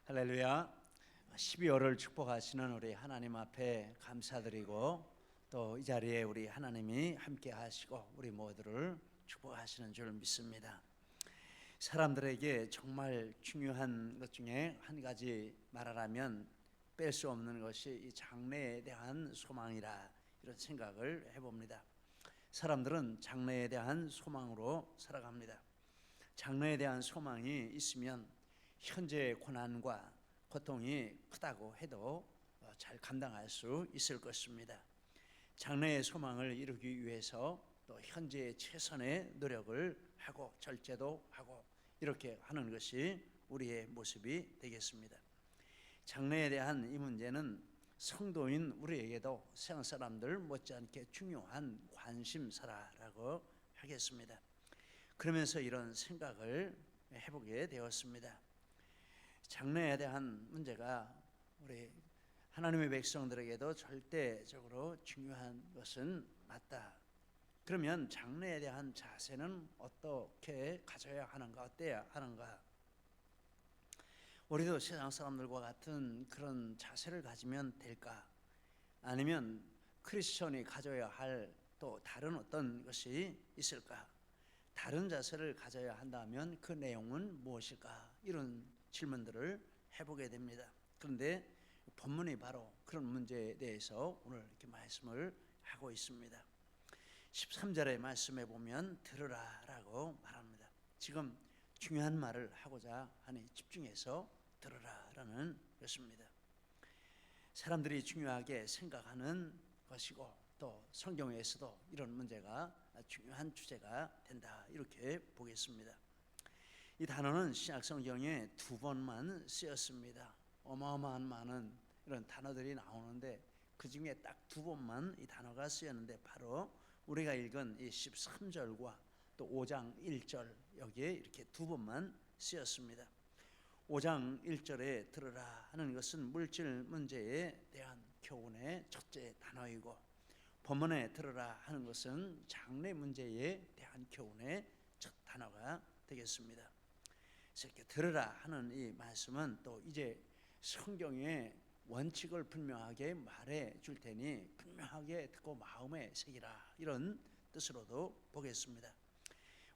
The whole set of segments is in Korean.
할렐루야. 12월을 축복하시는 우리 하나님 앞에 감사드리고 또 이 자리에 우리 하나님이 함께 하시고 우리 모두를 축복하시는 줄 믿습니다. 사람들에게 정말 중요한 것 중에 한 가지 말하라면 뺄 수 없는 것이 이 장래에 대한 소망이라 이런 생각을 해봅니다. 사람들은 장래에 대한 소망으로 살아갑니다. 장래에 대한 소망이 있으면 현재의 고난과 고통이 크다고 해도 잘 감당할 수 있을 것입니다. 장래의 소망을 이루기 위해서 또 현재의 최선의 노력을 하고 절제도 하고 이렇게 하는 것이 우리의 모습이 되겠습니다. 장래에 대한 이 문제는 성도인 우리에게도 세상 사람들 못지않게 중요한 관심사라고 하겠습니다. 그러면서 이런 생각을 해보게 되었습니다. 장래에 대한 문제가 우리 하나님의 백성들에게도 절대적으로 중요한 것은 맞다. 그러면 장래에 대한 자세는 어떻게 가져야 하는가, 어때야 하는가? 우리도 세상 사람들과 같은 그런 자세를 가지면 될까? 아니면 크리스천이 가져야 할 또 다른 어떤 것이 있을까? 다른 자세를 가져야 한다면 그 내용은 무엇일까? 이런 질문들을 해보게 됩니다. 그런데 본문이 바로 그런 문제에 대해서 오늘 이렇게 말씀을 하고 있습니다. 13절의 말씀에 보면 들으라 라고 말합니다. 지금 중요한 말을 하고자 하니 집중해서 들으라 라는 것입니다. 사람들이 중요하게 생각하는 것이고 또 성경에서도 이런 문제가 중요한 주제가 된다 이렇게 보겠습니다. 이 단어는 신약 성경에 2번만 쓰였습니다. 어마어마한 많은 이런 단어들이 나오는데 그 중에 딱 2번만 이 단어가 쓰였는데 바로 우리가 읽은 이 13절과 또 5장 1절 여기에 이렇게 2번만 쓰였습니다. 5장 1절에 들으라 하는 것은 물질 문제에 대한 교훈의 첫째 단어이고 본문에 들으라 하는 것은 장래 문제에 대한 교훈의 첫 단어가 되겠습니다. 그래서 이렇게 들으라 하는 이 말씀은 또 이제 성경의 원칙을 분명하게 말해 줄 테니 분명하게 듣고 마음에 새기라 이런 뜻으로도 보겠습니다.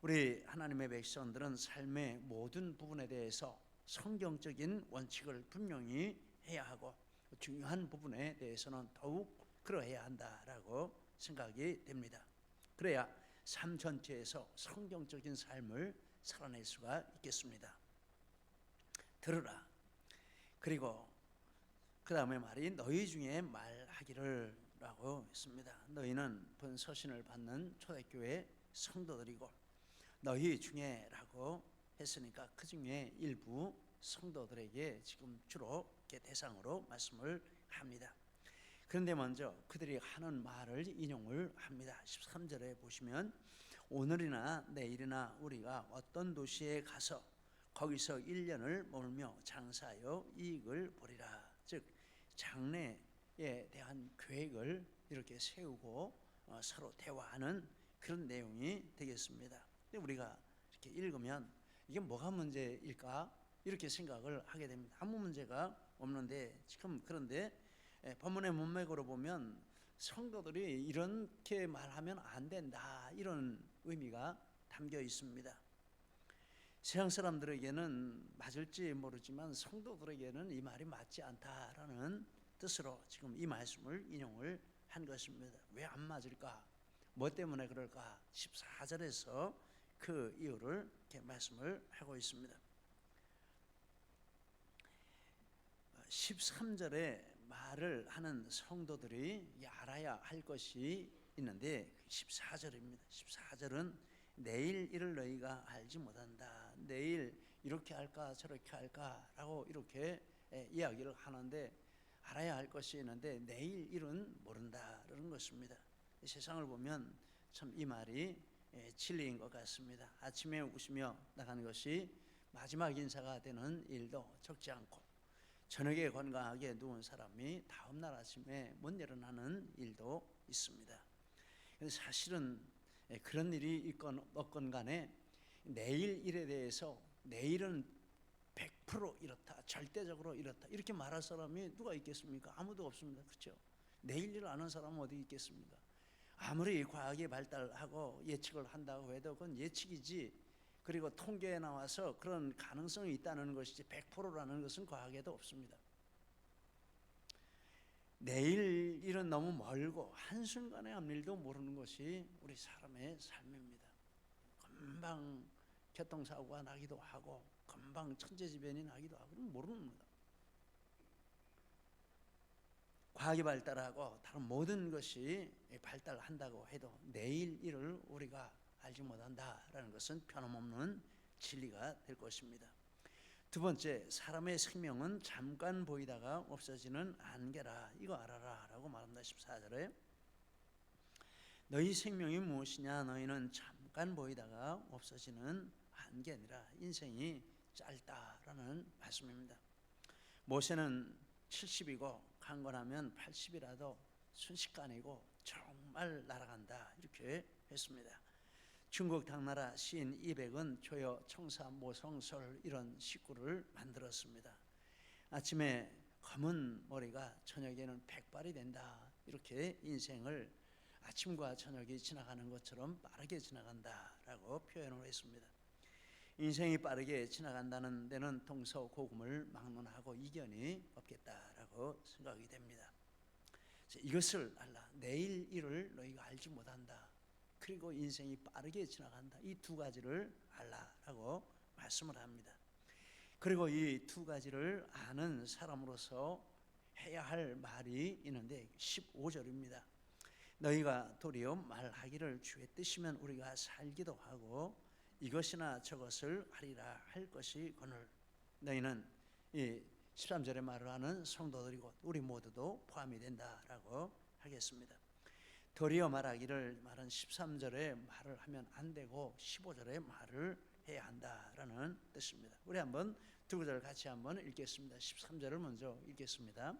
우리 하나님의 백성들은 삶의 모든 부분에 대해서 성경적인 원칙을 분명히 해야 하고 중요한 부분에 대해서는 더욱 그러해야 한다라고 생각이 됩니다. 그래야 삶 전체에서 성경적인 삶을 살아낼 수가 있겠습니다. 들으라. 그리고 그 다음에 말이 너희 중에 말하기를 라고 했습니다. 너희는 본 서신을 받는 초대교회 성도들이고 너희 중에 라고 했으니까 그 중에 일부 성도들에게 지금 주로 대상으로 말씀을 합니다. 그런데 먼저 그들이 하는 말을 인용을 합니다. 13절에 보시면 오늘이나 내일이나 우리가 어떤 도시에 가서 거기서 1년을 머물며 장사하여 이익을 보리라. 즉 장래에 대한 계획을 이렇게 세우고 서로 대화하는 그런 내용이 되겠습니다. 근데 우리가 이렇게 읽으면 이게 뭐가 문제일까? 이렇게 생각을 하게 됩니다. 아무 문제가 없는데 지금 그런데 본문의 문맥으로 보면 성도들이 이렇게 말하면 안 된다 이런 의미가 담겨 있습니다. 세상 사람들에게는 맞을지 모르지만 성도들에게는 이 말이 맞지 않다라는 뜻으로 지금 이 말씀을 인용을 한 것입니다. 왜 안 맞을까? 뭐 때문에 그럴까? 14절에서 그 이유를 이렇게 말씀을 하고 있습니다. 13절에 말을 하는 성도들이 알아야 할 것이 있는데 14절입니다. 14절은 내일 일을 너희가 알지 못한다. 내일 이렇게 할까 저렇게 할까라고 이렇게 이야기를 하는데 알아야 할 것이 있는데 내일 일은 모른다라는 것입니다. 세상을 보면 참 이 말이 진리인 것 같습니다. 아침에 웃으며 나가는 것이 마지막 인사가 되는 일도 적지 않고 저녁에 건강하게 누운 사람이 다음날 아침에 못 일어나는 일도 있습니다. 사실은 그런 일이 있건 없건 간에 내일 일에 대해서 내일은 100% 이렇다, 절대적으로 이렇다 이렇게 말할 사람이 누가 있겠습니까? 아무도 없습니다. 그렇죠? 내일 일을 아는 사람은 어디 있겠습니까? 아무리 과학이 발달하고 예측을 한다고 해도 그건 예측이지, 그리고 통계에 나와서 그런 가능성이 있다는 것이지 100%라는 것은 과학에도 없습니다. 내일 일은 너무 멀고 한순간의 앞일도 모르는 것이 우리 사람의 삶입니다. 금방 교통사고가 나기도 하고 금방 천재지변이 나기도 하고 모릅니다. 과학이 발달하고 다른 모든 것이 발달한다고 해도 내일 일을 우리가 알지 못한다라는 것은 변함없는 진리가 될 것입니다. 두 번째, 사람의 생명은 잠깐 보이다가 없어지는 안개라, 이거 알아라 라고 말합니다. 14절에 너희 생명이 무엇이냐, 너희는 잠깐 보이다가 없어지는 안개니라. 인생이 짧다라는 말씀입니다. 모세는 70이고 강건하면 80이라도 순식간이고 정말 날아간다 이렇게 했습니다. 중국 당나라 시인 이백은 조여, 청사, 모성, 설 이런 식구를 만들었습니다. 아침에 검은 머리가 저녁에는 백발이 된다, 이렇게 인생을 아침과 저녁이 지나가는 것처럼 빠르게 지나간다라고 표현을 했습니다. 인생이 빠르게 지나간다는 데는 동서고금을 막론하고 이견이 없겠다라고 생각이 됩니다. 이것을 알라. 내일 일을 너희가 알지 못한다. 그리고 인생이 빠르게 지나간다. 이 두 가지를 알라라고 말씀을 합니다. 그리고 이 두 가지를 아는 사람으로서 해야 할 말이 있는데 15절입니다. 너희가 도리어 말하기를 주의 뜻이면 우리가 살기도 하고 이것이나 저것을 하리라 할 것이거늘. 너희는 이 13절에 말을 하는 성도들이고 우리 모두도 포함이 된다라고 하겠습니다. 도리어 말하기를 말은 13절에 말을 하면 안 되고 15절에 말을 해야 한다라는 뜻입니다. 우리 한번 두 구절 같이 한번 읽겠습니다. 13절을 먼저 읽겠습니다.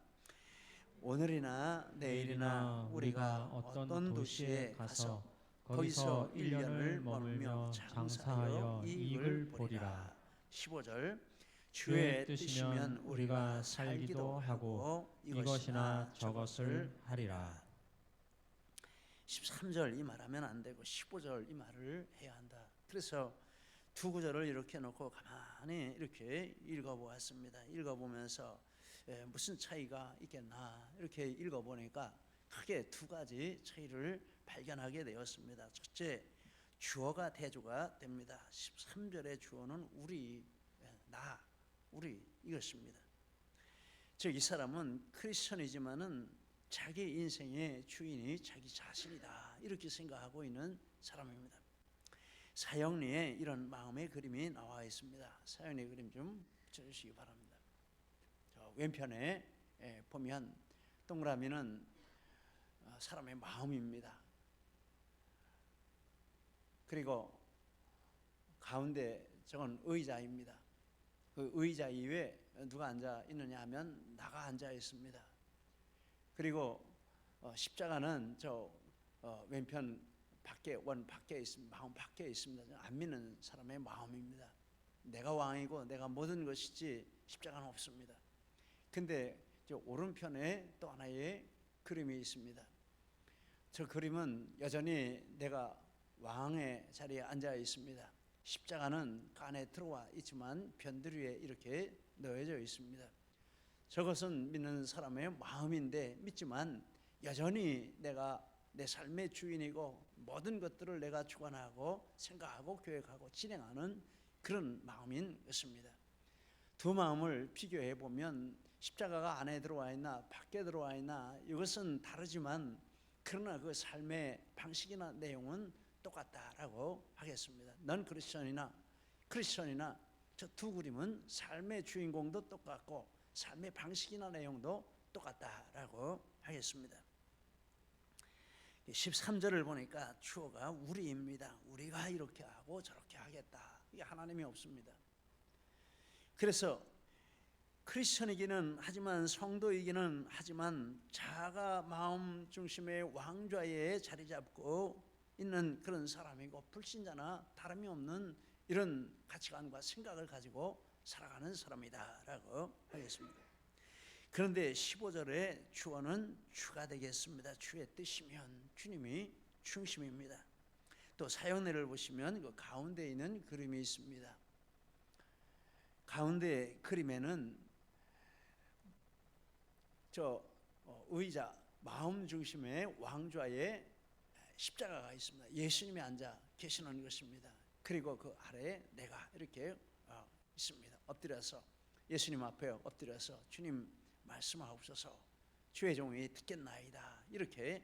오늘이나 내일이나 우리가 어떤 도시에 가서 거기서 1년을 머물며 장사하여 이익을 보리라. 15절 주의 뜻이면 우리가 살기도 하고 이것이나 저것을 하리라. 13절 이 말하면 안 되고 15절 이 말을 해야 한다. 그래서 두 구절을 이렇게 놓고 가만히 이렇게 읽어보았습니다. 읽어보면서 무슨 차이가 있겠나 이렇게 읽어보니까 크게 두 가지 차이를 발견하게 되었습니다. 첫째, 주어가 대조가 됩니다. 13절의 주어는 우리, 나, 우리 이것입니다. 즉 이 사람은 크리스천이지만은 자기 인생의 주인이 자기 자신이다 이렇게 생각하고 있는 사람입니다. 사형리에 이런 마음의 그림이 나와 있습니다. 사형리 그림 좀 쳐주시기 바랍니다. 저 왼편에 보면 동그라미는 사람의 마음입니다. 그리고 가운데 저건 의자입니다. 그 의자 위에 누가 앉아 있느냐 하면 나가 앉아 있습니다. 그리고 십자가는 저 왼편 밖에, 원 밖에 있습니다. 마음 밖에 있습니다. 안 믿는 사람의 마음입니다. 내가 왕이고 내가 모든 것이지 십자가는 없습니다. 근데 저 오른편에 또 하나의 그림이 있습니다. 저 그림은 여전히 내가 왕의 자리에 앉아 있습니다. 십자가는 그 안에 들어와 있지만 변들 위에 이렇게 놓여져 있습니다. 저것은 믿는 사람의 마음인데 믿지만 여전히 내가 내 삶의 주인이고 모든 것들을 내가 주관하고 생각하고 계획하고 진행하는 그런 마음인 것입니다. 두 마음을 비교해 보면 십자가가 안에 들어와 있나 밖에 들어와 있나 이것은 다르지만 그러나 그 삶의 방식이나 내용은 똑같다라고 하겠습니다. 넌 크리스천이나 저 두 그림은 삶의 주인공도 똑같고 삶의 방식이나 내용도 똑같다라고 하겠습니다. 13절을 보니까 주어가 우리입니다. 우리가 이렇게 하고 저렇게 하겠다. 이게 하나님이 없습니다. 그래서 크리스천이기는 하지만 성도이기는 하지만 자가 마음 중심의 왕좌에 자리 잡고 있는 그런 사람이고 불신자나 다름이 없는 이런 가치관과 생각을 가지고 살아가는 사람이다라고 하겠습니다. 그런데 15절의 주어는 주가 되겠습니다. 주의 뜻이면 주님이 중심입니다. 또 사역내를 보시면 그 가운데 있는 그림이 있습니다. 가운데 그림에는 의자 마음 중심의 왕좌에 십자가가 있습니다. 예수님이 앉아 계시는 것입니다. 그리고 그 아래에 내가 이렇게 있습니다. 엎드려서 예수님 앞에 엎드려서 주님 말씀하옵소서, 주의 종이 듣겠나이다. 이렇게,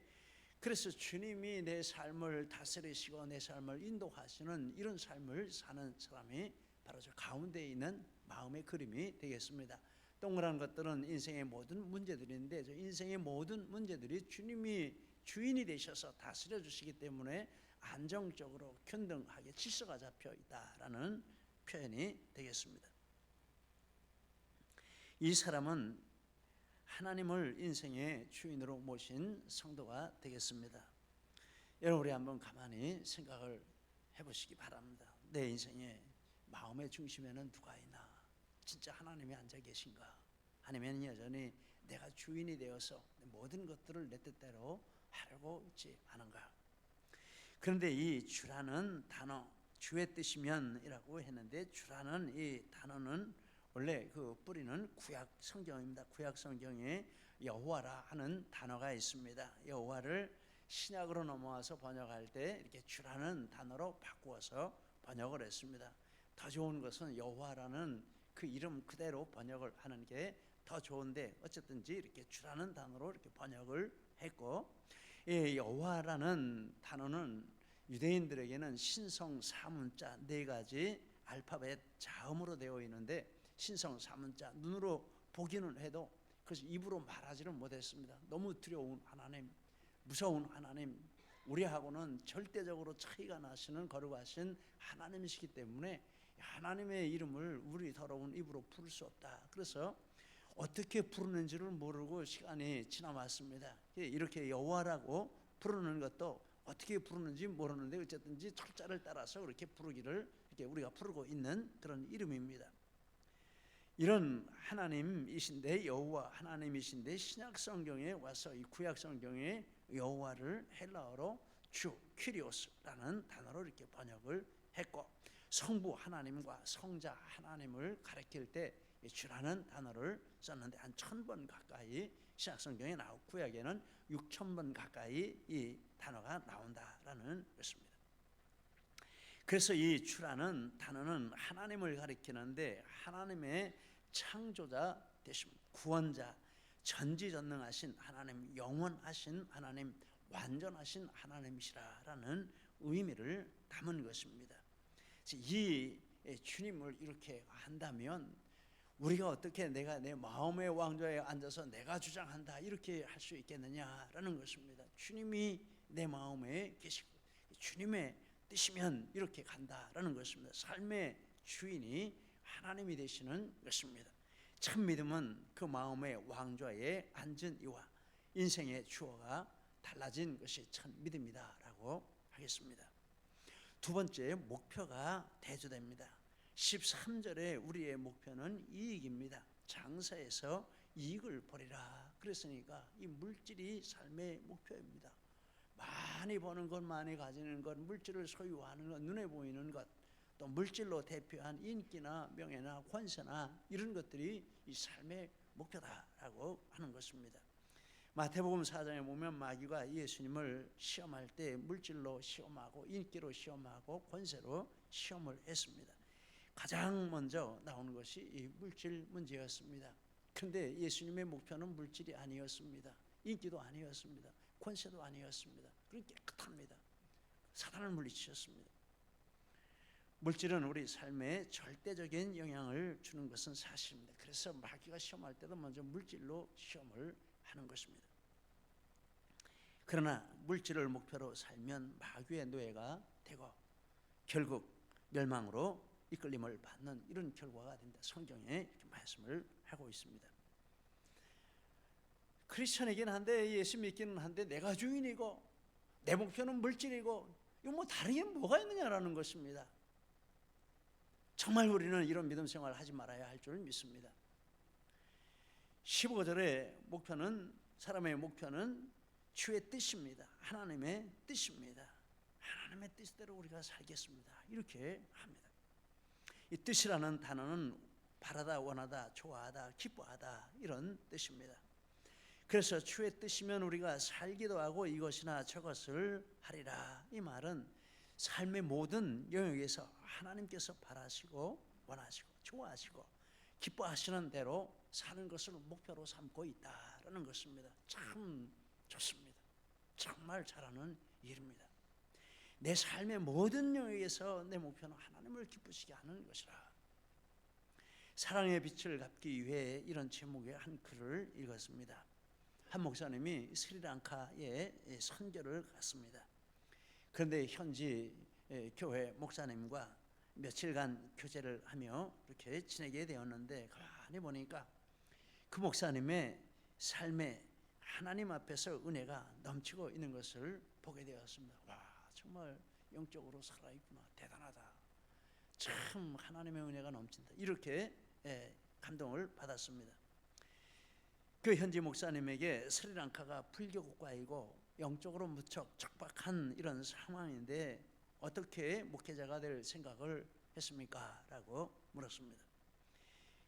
그래서 주님이 내 삶을 다스리시고 내 삶을 인도하시는 이런 삶을 사는 사람이 바로 저 가운데 있는 마음의 그림이 되겠습니다. 동그란 것들은 인생의 모든 문제들인데, 저 인생의 모든 문제들이 주님이 주인이 되셔서 다스려 주시기 때문에 안정적으로 균등하게 질서가 잡혀 있다라는 표현이 되겠습니다. 이 사람은 하나님을 인생의 주인으로 모신 성도가 되겠습니다. 여러분, 우리 한번 가만히 생각을 해보시기 바랍니다. 내 인생의 마음의 중심에는 누가 있나? 진짜 하나님이 앉아 계신가? 아니면 여전히 내가 주인이 되어서 모든 것들을 내 뜻대로 하려고 있지 않은가? 그런데 이 주라는 단어, 주의 뜻이면이라고 했는데, 주라는 이 단어는 원래 그 뿌리는 구약 성경입니다. 구약 성경에 여호와라 하는 단어가 있습니다. 여호와를 신약으로 넘어와서 번역할 때 이렇게 주라는 단어로 바꾸어서 번역을 했습니다. 더 좋은 것은 여호와라는 그 이름 그대로 번역을 하는 게 더 좋은데, 어쨌든지 이렇게 주라는 단어로 이렇게 번역을 했고, 이 여호와라는 단어는 유대인들에게는 신성 사문자 4가지 알파벳 자음으로 되어 있는데, 신성 사문자 눈으로 보기는 해도 그래서 입으로 말하지는 못했습니다. 너무 두려운 하나님, 무서운 하나님, 우리하고는 절대적으로 차이가 나시는 거룩하신 하나님이시기 때문에 하나님의 이름을 우리 더러운 입으로 부를 수 없다. 그래서 어떻게 부르는지를 모르고 시간이 지나왔습니다. 이렇게 여호와라고 부르는 것도 어떻게 부르는지 모르는데, 어쨌든지 철자를 따라서 그렇게 부르기를 이렇게 우리가 부르고 있는 그런 이름입니다. 이런 하나님이신데, 여호와 하나님이신데, 신약 성경에 와서 이 구약 성경에 여호와를 헬라어로 주 퀴리오스라는 단어로 이렇게 번역을 했고, 성부 하나님과 성자 하나님을 가리킬 때 주라는 단어를 썼는데 한 1000번 가까이 신약 성경에 나오고, 구약에는 6000번 가까이 이 단어가 나온다라는 것입니다. 그래서 이 주라는 단어는 하나님을 가리키는데, 하나님의 창조자 되심, 구원자, 전지전능하신 하나님, 영원하신 하나님, 완전하신 하나님이시라라는 의미를 담은 것입니다. 이 주님을 이렇게 한다면 우리가 어떻게 내가 내 마음의 왕좌에 앉아서 내가 주장한다 이렇게 할 수 있겠느냐라는 것입니다. 주님이 내 마음에 계시고 주님의 뜻이면 이렇게 간다라는 것입니다. 삶의 주인이 하나님이 되시는 것입니다. 참 믿음은 그 마음의 왕좌에 앉은 이와 인생의 주어가 달라진 것이 참 믿음이다라고 하겠습니다. 두 번째, 목표가 대조됩니다. 13절에 우리의 목표는 이익입니다. 장사에서 이익을 벌이라 그랬으니까 이 물질이 삶의 목표입니다. 많이 버는 것, 많이 가지는 것, 물질을 소유하는 것, 눈에 보이는 것, 또 물질로 대표한 인기나 명예나 권세나 이런 것들이 이 삶의 목표다라고 하는 것입니다. 마태복음 4장에 보면 마귀가 예수님을 시험할 때 물질로 시험하고 인기로 시험하고 권세로 시험을 했습니다. 가장 먼저 나오는 것이 이 물질 문제였습니다. 그런데 예수님의 목표는 물질이 아니었습니다. 인기도 아니었습니다. 권세도 아니었습니다. 그건 깨끗합니다. 사단을 물리치셨습니다. 물질은 우리 삶에 절대적인 영향을 주는 것은 사실입니다. 그래서 마귀가 시험할 때도 먼저 물질로 시험을 하는 것입니다. 그러나 물질을 목표로 살면 마귀의 노예가 되고 결국 멸망으로 이끌림을 받는 이런 결과가 된다. 성경에 이렇게 말씀을 하고 있습니다. 크리스천이긴 한데, 예수 믿기는 한데 내가 주인이고 내 목표는 물질이고, 이거 뭐 다른 게 뭐가 있느냐라는 것입니다. 정말 우리는 이런 믿음 생활을 하지 말아야 할 줄 믿습니다. 15절의 목표는, 사람의 목표는 주의 뜻입니다. 하나님의 뜻입니다. 하나님의 뜻대로 우리가 살겠습니다. 이렇게 합니다. 이 뜻이라는 단어는 바라다, 원하다, 좋아하다, 기뻐하다 이런 뜻입니다. 그래서 주의 뜻이면 우리가 살기도 하고 이것이나 저것을 하리라. 이 말은 삶의 모든 영역에서 하나님께서 바라시고 원하시고 좋아하시고 기뻐하시는 대로 사는 것을 목표로 삼고 있다라는 것입니다. 참 좋습니다. 정말 잘하는 일입니다. 내 삶의 모든 영역에서 내 목표는 하나님을 기쁘시게 하는 것이라. 사랑의 빛을 갚기 위해 이런 제목의 한 글을 읽었습니다. 한 목사님이 스리랑카에 선교를 갔습니다. 그런데 현지 교회 목사님과 며칠간 교제를 하며 이렇게 지내게 되었는데, 가만히 보니까 그 목사님의 삶에 하나님 앞에서 은혜가 넘치고 있는 것을 보게 되었습니다. 와, 정말 영적으로 살아있구나, 대단하다, 참 하나님의 은혜가 넘친다, 이렇게 감동을 받았습니다. 그 현지 목사님에게 스리랑카가 불교 국가이고 영적으로 무척 척박한 이런 상황인데 어떻게 목회자가 될 생각을 했습니까? 라고 물었습니다.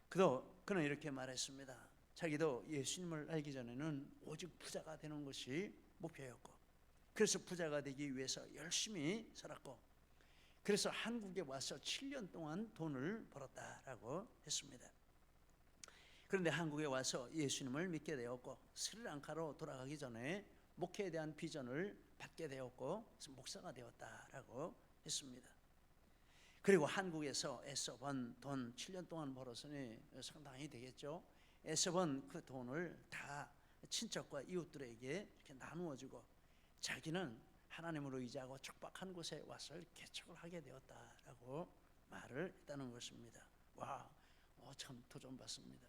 그는 이렇게 말했습니다. 자기도 예수님을 알기 전에는 오직 부자가 되는 것이 목표였고, 그래서 부자가 되기 위해서 열심히 살았고, 그래서 한국에 와서 7년 동안 돈을 벌었다라고 했습니다. 그런데 한국에 와서 예수님을 믿게 되었고, 스리랑카로 돌아가기 전에 목회에 대한 비전을 받게 되었고, 그래서 목사가 되었다라고 했습니다. 그리고 한국에서 애써 번 돈 7년 동안 벌었으니 상당히 되겠죠. 애써 번 그 돈을 다 친척과 이웃들에게 이렇게 나누어 주고, 자기는 하나님으로 의지하고 척박한 곳에 와서 개척을 하게 되었다라고 말을 했다는 것입니다. 와, 참 도전받습니다.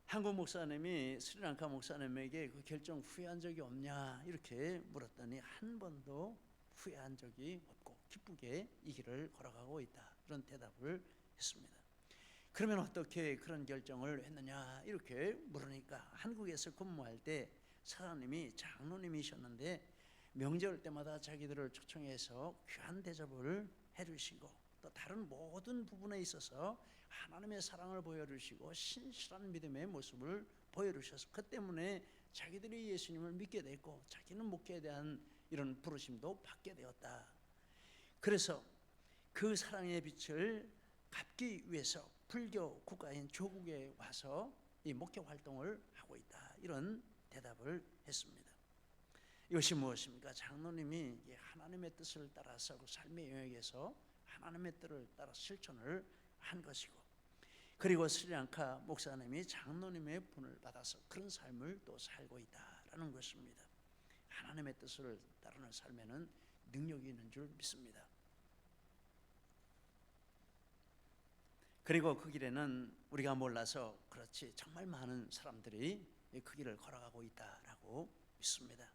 한국 목사님이 스리랑카 목사님에게 그 결정 후회한 적이 없냐 이렇게 물었더니 한 번도 후회한 적이 없고 기쁘게 이 길을 걸어가고 있다, 이런 대답을 했습니다. 그러면 어떻게 그런 결정을 했느냐 이렇게 물으니까, 한국에서 근무할 때 사장님이 장로님이셨는데 명절 때마다 자기들을 초청해서 귀한 대접을 해주시고, 또 다른 모든 부분에 있어서 하나님의 사랑을 보여주시고 신실한 믿음의 모습을 보여주셔서 그 때문에 자기들이 예수님을 믿게 됐고, 자기는 목회에 대한 이런 부르심도 받게 되었다. 그래서 그 사랑의 빛을 갚기 위해서 불교 국가인 조국에 와서 이 목회 활동을 하고 있다, 이런 대답을 했습니다. 이것이 무엇입니까? 장로님이 하나님의 뜻을 따라서 그 삶의 영역에서 하나님의 뜻을 따라 실천을 한 것이고, 그리고 스리랑카 목사님이 장로님의 분을 받아서 그런 삶을 또 살고 있다라는 것입니다. 하나님의 뜻을 따르는 삶에는 능력이 있는 줄 믿습니다. 그리고 그 길에는 우리가 몰라서 그렇지 정말 많은 사람들이 그 길을 걸어가고 있다라고 믿습니다.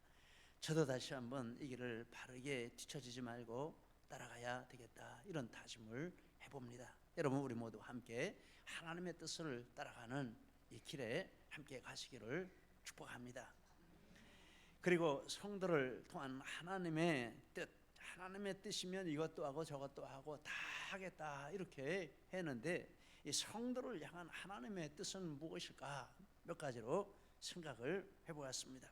저도 다시 한번 이 길을 바르게 뒤처지지 말고 따라가야 되겠다, 이런 다짐을 해봅니다. 여러분, 우리 모두 함께 하나님의 뜻을 따라가는 이 길에 함께 가시기를 축복합니다. 그리고 성도를 통한 하나님의 뜻, 하나님의 뜻이면 이것도 하고 저것도 하고 다 하겠다 이렇게 했는데, 이 성도를 향한 하나님의 뜻은 무엇일까? 몇 가지로 생각을 해보았습니다.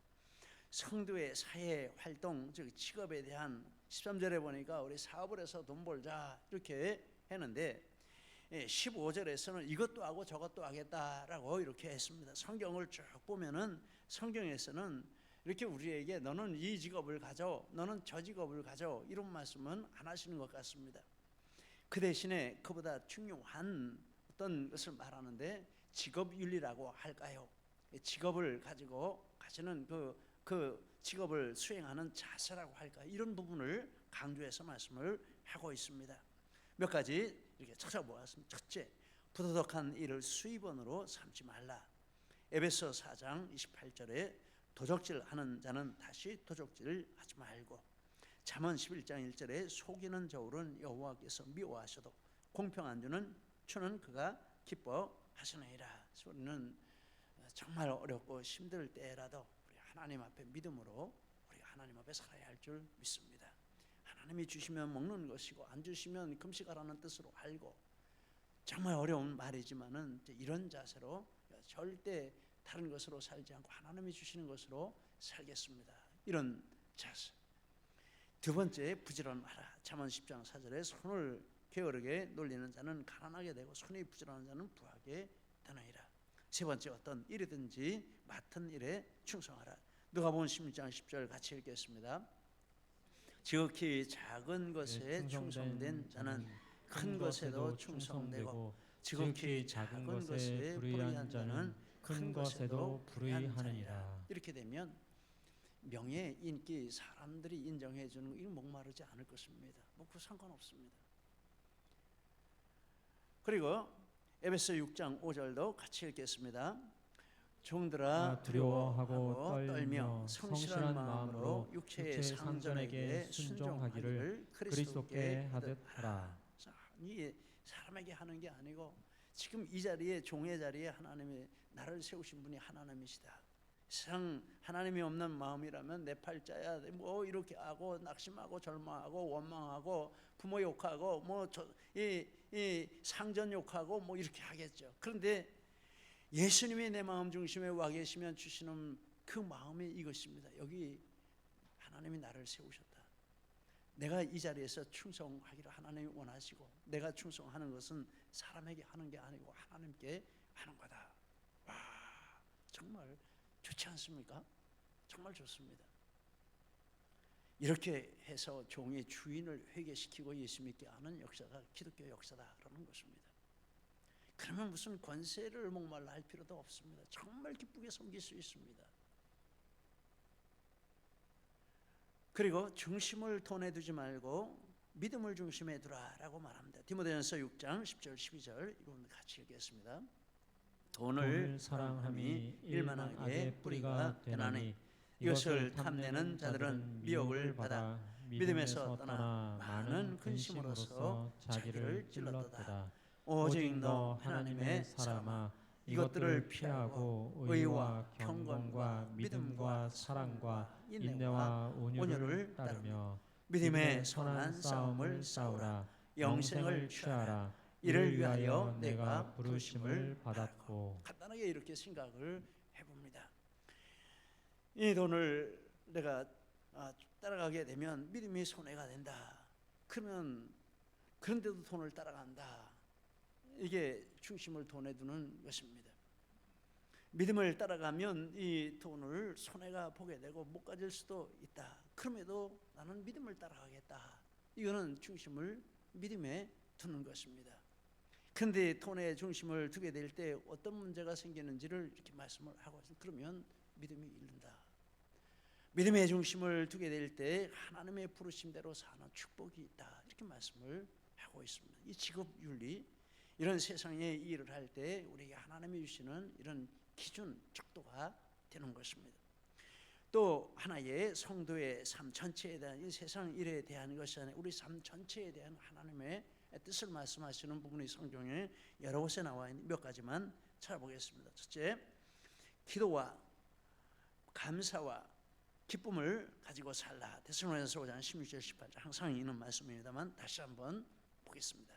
성도의 사회 활동, 즉 직업에 대한 13절에 보니까 우리 사업을 해서 돈 벌자 이렇게 했는데, 15절에서는 이것도 하고 저것도 하겠다라고 이렇게 했습니다. 성경을 쭉 보면은 성경에서는 이렇게 우리에게 너는 이 직업을 가져, 너는 저 직업을 가져, 이런 말씀은 안 하시는 것 같습니다. 그 대신에 그보다 중요한 어떤 것을 말하는데, 직업윤리라고 할까요? 직업을 가지고 가지는 그 직업을 수행하는 자세라고 할까, 이런 부분을 강조해서 말씀을 하고 있습니다. 몇 가지 이렇게 찾아보았습니다. 첫째, 부도덕한 일을 수입원으로 삼지 말라. 에베소 4장 28절에 도적질하는 자는 다시 도적질 하지 말고, 잠언 11장 1절에 속이는 저울은 여호와께서 미워하셔도 공평한 주는 그가 기뻐하시느니라. 우리는 정말 어렵고 힘들 때라도 우리 하나님 앞에 믿음으로 우리가 하나님 앞에 살아야 할 줄 믿습니다. 하나님이 주시면 먹는 것이고 안 주시면 금식하라는 뜻으로 알고, 정말 어려운 말이지만은 이런 자세로 절대 다른 것으로 살지 않고 하나님이 주시는 것으로 살겠습니다. 이런 자세. 두 번째, 부지런하라. 잠언 10장 4절에 손을 게으르게 놀리는 자는 가난하게 되고 손이 부지런한 자는 부하게 되느니라. 세 번째, 어떤 일이든지 맡은 일에 충성하라. 누가복음 16장 10절 같이 읽겠습니다. 지극히 작은 것에 충성된 자는 큰 것에도 충성되고 지극히 작은 것에 불의한 자는 큰 것에도 불의하느니라. 이렇게 되면 명예, 인기, 사람들이 인정해 주는 거 목마르지 않을 것입니다. 그 상관없습니다. 그리고 에베소 6장 5절도 같이 읽겠습니다. 종들아 두려워하고 떨며 성실한 마음으로 육체의 상전에게 순종하기를 그리스도께 하듯 하라. 이게 사람에게 하는 게 아니고 지금 이 자리에, 종의 자리에 하나님이 나를 세우신 분이 하나님이시다. 세상 하나님이 없는 마음이라면 내 팔자야 뭐 이렇게 하고 낙심하고 절망하고 원망하고 부모 욕하고 이 상전 욕하고 뭐 이렇게 하겠죠. 그런데 예수님이 내 마음 중심에 와 계시면 주시는 그 마음이 이것입니다. 여기 하나님이 나를 세우셨다. 내가 이 자리에서 충성하기를 하나님이 원하시고, 내가 충성하는 것은 사람에게 하는 게 아니고 하나님께 하는 거다. 와, 정말 좋지 않습니까? 정말 좋습니다. 이렇게 해서 종의 주인을 회개시키고 예수 믿게 하는 역사가 기독교 역사다라는 것입니다. 그러면 무슨 권세를 목말라 할 필요도 없습니다. 정말 기쁘게 섬길 수 있습니다. 그리고 중심을 돈에 두지 말고 믿음을 중심에 두라라고 말합니다. 디모데전서 6장 10절 12절 이건 같이 읽겠습니다. 돈을 사랑함이 일만하게 뿌리가 되나니 이것을 탐내는 자들은 미혹을 받아 믿음에서 떠나 많은 근심으로써 자기를 찔렀도다. 오직 너 하나님의 사람아, 이것들을 피하고 의와 경건과 믿음과 사랑과 인내와 온유를 따르며 믿음의 선한 싸움을 싸우라. 영생을 취하라. 이를 위하여 내가 부르심을 받았고. 간단하게 이렇게 생각을 해봅니다. 이 돈을 내가 따라가게 되면 믿음이 손해가 된다. 그런데도 돈을 따라간다. 이게 중심을 돈에 두는 것입니다. 믿음을 따라가면 이 돈을 손해가 보게 되고 못 가질 수도 있다. 그럼에도 나는 믿음을 따라가겠다. 이거는 중심을 믿음에 두는 것입니다. 그런데 돈에 중심을 두게 될 때 어떤 문제가 생기는지를 이렇게 말씀을 하고 있습니다. 그러면 믿음이 잃는다. 믿음의 중심을 두게 될 때 하나님의 부르심대로 사는 축복이 있다. 이렇게 말씀을 하고 있습니다. 이 직업윤리, 이런 세상에 일을 할 때 우리에게 하나님이 주시는 이런 기준, 척도가 되는 것입니다. 또 하나의 성도의 삶 전체에 대한, 이 세상 일에 대한 것이 아니라 우리 삶 전체에 대한 하나님의 뜻을 말씀하시는 부분이 성경에 여러 곳에 나와 있는 몇 가지만 찾아보겠습니다. 첫째, 기도와 감사와 기쁨을 가지고 살라. 데살로니가서 5장 16절 18절 항상 있는 말씀입니다만 다시 한번 보겠습니다.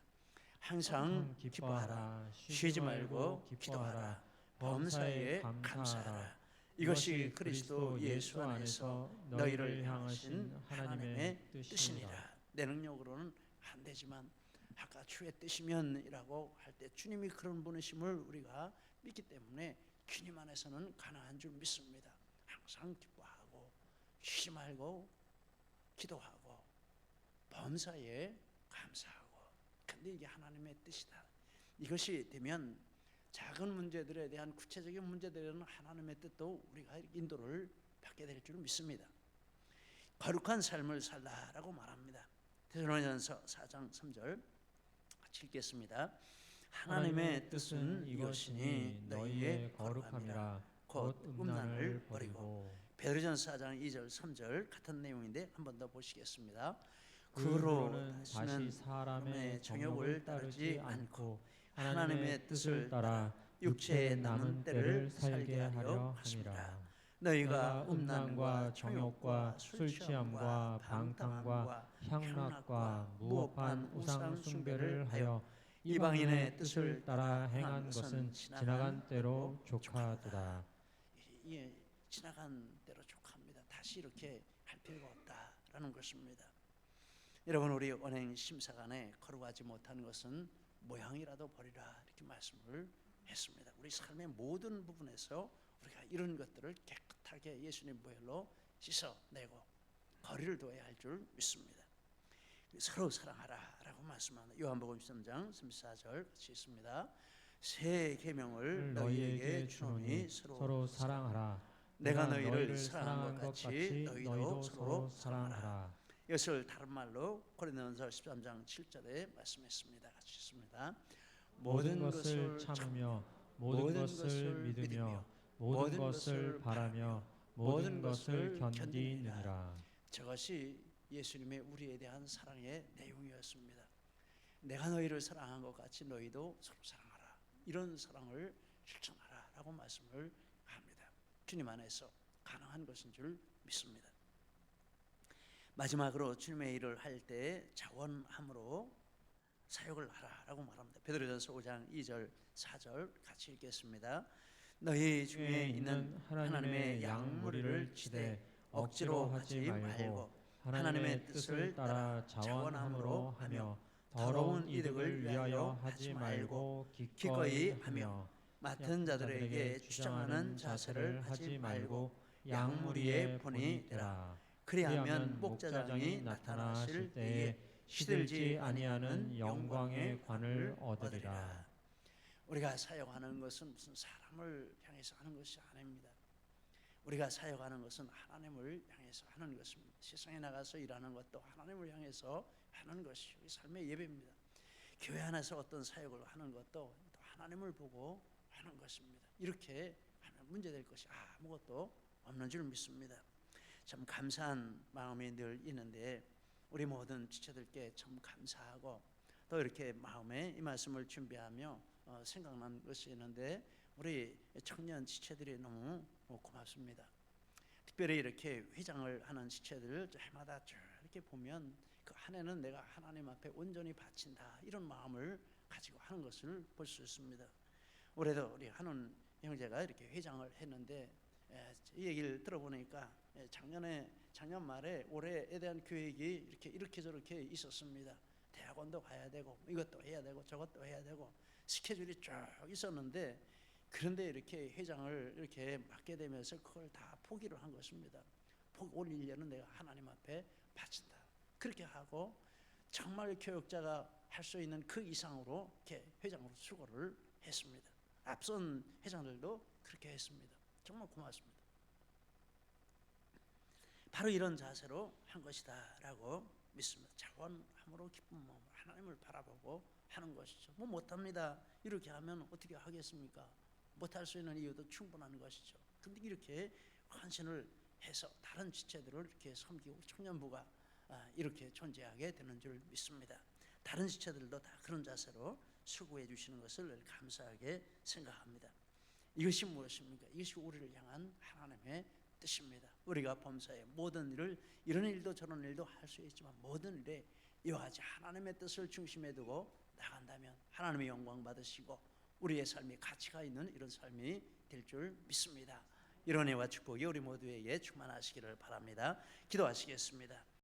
항상 기뻐하라. 쉬지 말고 기도하라. 범사에 감사하라. 이것이 그리스도 예수 안에서 너희를 향하신 하나님의 뜻이니라. 내 능력으로는 안 되지만 아까 주의 뜻이면이라고 할 때 주님이 그런 분이심을 우리가 믿기 때문에 주님 안에서는 가능한 줄 믿습니다. 항상 기뻐하고 쉬지 말고 기도하고 범사에 감사하고. 근데 이게 하나님의 뜻이다. 이것이 되면 작은 문제들에 대한 구체적인 문제들에는 하나님의 뜻도 우리가 인도를 받게 될 줄 믿습니다. 거룩한 삶을 살라라고 말합니다. 데살로니가서 4장 3절 같이 읽겠습니다. 하나님의 뜻은 이것이니 너희의 거룩함이라. 곧 음란을 버리고 베드로전서 4장 2절 3절 같은 내용인데 한 번 더 보시겠습니다. 그러는 다시 사람의 정욕을 따르지 않고 하나님의 뜻을 따라 육체의 남은 때를 살게 하려 함이라. 너희가 음란과 정욕과 술 취함과 방탕과 향락과 무법한 우상 숭배를 하여 이방인의 뜻을 따라 행한 것은 지나간 때로 족하도다. 예, 지나간 대로 족합니다. 다시 이렇게 할 필요가 없다라는 것입니다. 여러분, 우리 언행 심사관에 거룩하지 못한 것은 모양이라도 버리라 이렇게 말씀을 했습니다. 우리 삶의 모든 부분에서 우리가 이런 것들을 깨끗하게 예수님 보혈로 씻어내고 거리를 둬야 할 줄 믿습니다. 서로 사랑하라라고 말씀합니다. 요한복음 13장 34절 같이 있습니다. 새 계명을 너희에게 주노니 서로 사랑하라. 내가 너희를 사랑한 것 같이 너희도 서로 사랑하라. 이것을 다른 말로 고린도전서 13장 7절에 말씀했습니다. 같이 읽습니다. 모든 것을 참으며 모든 것을 믿으며 모든 것을 바라며 모든 것을 견디느니라. 저것이 예수님의 우리에 대한 사랑의 내용이었습니다. 내가 너희를 사랑한 것 같이 너희도 서로 사랑하라. 이런 사랑을 실천하라라고 말씀을 합니다. 주님 안에서 가능한 것인 줄 믿습니다. 마지막으로 주님의 일을 할 때 자원함으로 사역을 하라라고 말합니다. 베드로전서 5장 2절 4절 같이 읽겠습니다. 너희 중에 있는 하나님의 양무리를 치되 억지로 하지 말고 하나님의 뜻을 따라 자원함으로 하며 더러운 이득을 위하여 하지 말고 기꺼이 하며 맡은 자들에게 주장하는 자세를 하지 말고 양무리의 본이 되라. 그리하면 목자장이 나타나실 때에 시들지 아니하는 영광의 관을 얻으리라. 우리가 사역하는 것은 무슨 사람을 향해서 하는 것이 아닙니다. 우리가 사역하는 것은 하나님을 향해서 하는 것입니다. 세상에 나가서 일하는 것도 하나님을 향해서 하는 것이 우리 삶의 예배입니다. 교회 안에서 어떤 사역을 하는 것도 또 하나님을 보고 하는 것입니다. 이렇게 하면 문제될 것이 아무것도 없는 줄 믿습니다. 참 감사한 마음이 늘 있는데 우리 모든 지체들께 참 감사하고 또 이렇게 마음에 이 말씀을 준비하며 생각난 것이 있는데 우리 청년 지체들이 너무 고맙습니다. 특별히 이렇게 회장을 하는 지체들 해마다 쭉 이렇게 보면 그 한 해는 내가 하나님 앞에 온전히 바친다 이런 마음을 가지고 하는 것을 볼 수 있습니다. 올해도 우리 한운 형제가 이렇게 회장을 했는데 이 얘기를 들어보니까 작년 말에 올해에 대한 계획이 이렇게 저렇게 있었습니다. 대학원도 가야 되고 이것도 해야 되고 저것도 해야 되고 스케줄이 쭉 있었는데 그런데 이렇게 회장을 이렇게 맡게 되면서 그걸 다 포기를 한 것입니다. 올 1년은 내가 하나님 앞에 바친다. 그렇게 하고 정말 교역자가 할 수 있는 그 이상으로 이렇게 회장으로 수고를 했습니다. 앞선 회장들도 그렇게 했습니다. 정말 고맙습니다. 바로 이런 자세로 한 것이다라고 믿습니다. 자원함으로 기쁜 마음으로 하나님을 바라보고 하는 것이죠. 뭐 못합니다. 이렇게 하면 어떻게 하겠습니까? 못할 수 있는 이유도 충분한 것이죠. 그런데 이렇게 헌신을 해서 다른 지체들을 이렇게 섬기고 청년부가 이렇게 존재하게 되는 줄 믿습니다. 다른 지체들도 다 그런 자세로 수고해 주시는 것을 감사하게 생각합니다. 이것이 무엇입니까? 이것이 우리를 향한 하나님의 뜻입니다. 우리가 범사에 모든 일을 이런 일도 저런 일도 할 수 있지만 모든 일에 이와 같이 하나님의 뜻을 중심에 두고 나간다면 하나님의 영광 받으시고 우리의 삶이 가치가 있는 이런 삶이 될 줄 믿습니다. 이런 은혜와 축복이 우리 모두에게 충만하시기를 바랍니다. 기도하시겠습니다.